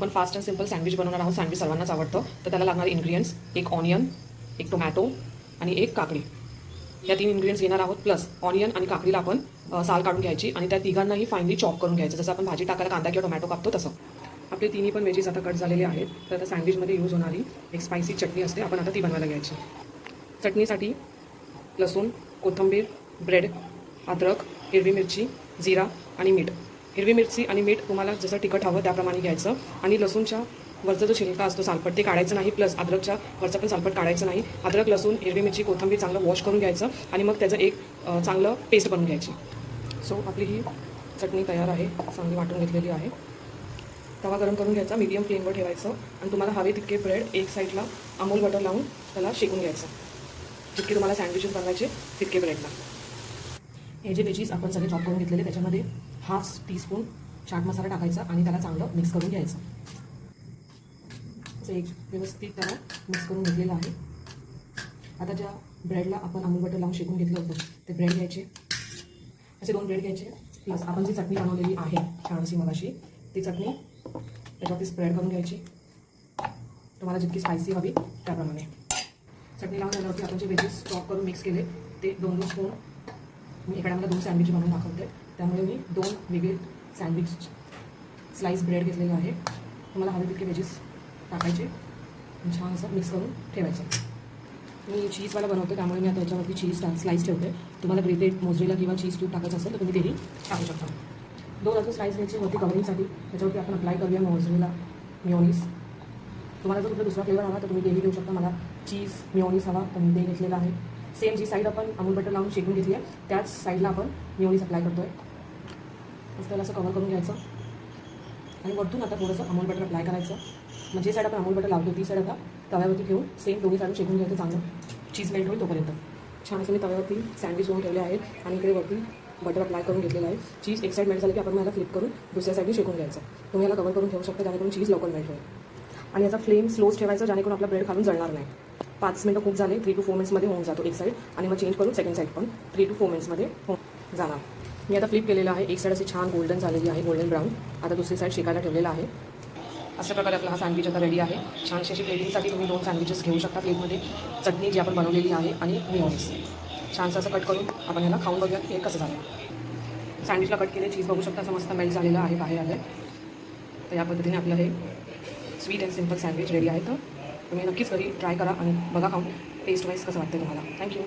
आपण fast and simple sandwich बनवणार आहोत. सँडविच सर्वांनाच आवडतं. तर त्याला लागणारे इन्ग्रिडियंट्स एक ऑनियन, एक टोमॅटो आणि एक काकडी. या 3 इन्ग्रिडियंट्स घेणार आहोत. प्लस ऑनियन आणि काकडीला आपण साल काढून घ्यायची आणि त्या तिघांनाही फाईनली चॉप करून घ्यायचं. जसं आपण भाजी टाकायला कांदा किंवा टोमॅटो कापतो तसं. आपले तिन्ही पण व्हेजीस आता कट झालेले आहेत. तर आता सँडविचमध्ये यूज होणारी एक स्पायसी चटणी असते, आपण आता ती बनवायला घ्यायची. चटणीसाठी लसूण, कोथिंबीर, ब्रेड, अद्रक, हिरवी मिरची, जिरा आणि मीठ. हिरवी मिरची आणि मीठ तुम्हाला जसं तिखट हवं त्याप्रमाणे घ्यायचं. आणि लसूणच्या वरचा जो छिलका असतो सालपट ते काढायचं नाही. प्लस अद्रकच्या वरचा पण सालपट काढायचं नाही. अद्रक, लसूण, हिरवी मिरची, कोथिंबीर चांगलं वॉश करून घ्यायचं आणि मग त्याचं एक चांगलं पेस्ट बनवून घ्यायची. सो आपली ही चटणी तयार आहे, चांगली वाटून घेतलेली आहे. तवा गरम करून घ्यायचा, मीडियम फ्लेमवर ठेवायचं आणि तुम्हाला हवे तितके ब्रेड एक साईडला अमूल बटर लावून त्याला शेकून घ्यायचं. जितके तुम्हाला सँडविचेस बनवायचे तितके ब्रेडला. हे जे व्हेजीस आपण सगळे चॉप करून घेतलेले त्याच्यामध्ये हाफ टीस्पून चाट मसाला टाकायचा आणि त्याला चांगलं मिक्स करून घ्यायचं. असं एक व्यवस्थित त्याला मिक्स करून घेतलेलं आहे. आता ज्या ब्रेडला आपण अमूल बटर लावून शेकून घेतलं होतं ते ब्रेड घ्यायचे, असे 2 ब्रेड घ्यायचे. प्लस आपण जी चटणी बनवलेली आहे छानशी मगाशी ती चटणी त्याच्यावरती स्प्रेड करून घ्यायची. तुम्हाला जितकी स्पायसी हवी त्याप्रमाणे. चटणी लावून झाल्यावरती आपण जे व्हेजीस चॉप करून मिक्स केले ते 2-2 स्पून. मी एका टायमाला 2 सँडविच बनवून दाखवते, त्यामुळे मी 2 वेगळे सँडविच स्लाइस ब्रेड घेतलेले आहे. तुम्हाला हवे तितके व्हेजीस टाकायचे आणि छान असं मिक्स करून ठेवायचं. मी चीजवाला बनवते त्यामुळे मी आता याच्यावरती चीज स्लाइस ठेवते. तुम्हाला ग्रेटेड मोझरेला किंवा चीज ट्यूब टाकायचं असेल तर तुम्ही तेही टाकू शकता. 2 अजून स्लाइस घ्यायची वरती कवरिंगसाठी. त्याच्यावरती आपण अप्लाय करूया मोझरेला मिओनीज. तुम्हाला जर कुठला दुसरा फ्लेवर हवा तर तुम्ही तेही घेऊ शकता. मला चीज मिओनीज हवा तर मी ते घेतलेलं आहे. सेम जी साईड आपण अमूल बटर लावून शेकून घेतली आहे त्याच साईडला आपण मिओनीज अप्लाय करतो आहे. मग त्याला असं कवर करून घ्यायचं आणि वरतून आता थोडंसं अमूल बटर अप्लाय करायचं. मग जे साईड आपण अमूल बटर लावतो ती साईड आता तव्यावरती घेऊन सेम दोन्ही साईड शेकून घ्यायचं चांगलं. चीज मेल्ट होईल तोपर्यंत. छान असं मी तव्यावरती सँडविच होऊन ठेवले आहेत आणि इकडे वरती बटर अप्लाय करून घेतलेलं आहे. चीज एक साईड मेल्ट झाली की आपण मला फ्लिप करून दुसऱ्या साईडने शेकून घ्यायचं. तुम्ही याला कवर करून ठेवू शकता जेणेकरून चीज लवकर मेल्ट होईल. आणि याचा फ्लेम स्लोच ठेवायचा जेणेकरून आपला ब्रेड खालून जळणार नाही. 5 मिनिटं खूप झाले, 3 to 4 मिनिट्समध्ये होऊन जातो एक साईड आणि मग चेंज करून सेकंड साईड पण 3 to 4 मिनिट्समध्ये होऊन जाणार. मी आता फ्लिप केलेलं आहे. एक साईड अशी छान गोल्डन झालेली आहे, गोल्डन ब्राऊन. आता दुसरी साईड शेकायला ठेवलेला आहे. अशा प्रकारे आपला हा सँडविच आता रेडी आहे. छानशी अशी प्लेटिंगसाठी तुम्ही 2 सँडविचेस घेऊ शकता प्लेटमध्ये. चटणी जी आपण बनवलेली आहे आणि मिओनीज छानसं असं कट करून आपण ह्याला खाऊन बघूया हे कसं झालं. सँडविचला कट केले, चीज बघू शकता असं मस्त मेल्ट झालेलं आहे बाहेर आलं. तर या पद्धतीने आपलं हे sweet and simple sandwich ready आहे. तर तुम्ही नक्कीच घरी ट्राय करा आणि बघा खाऊन टेस्ट वाईज कसं वाटतं तुम्हाला. थँक्यू.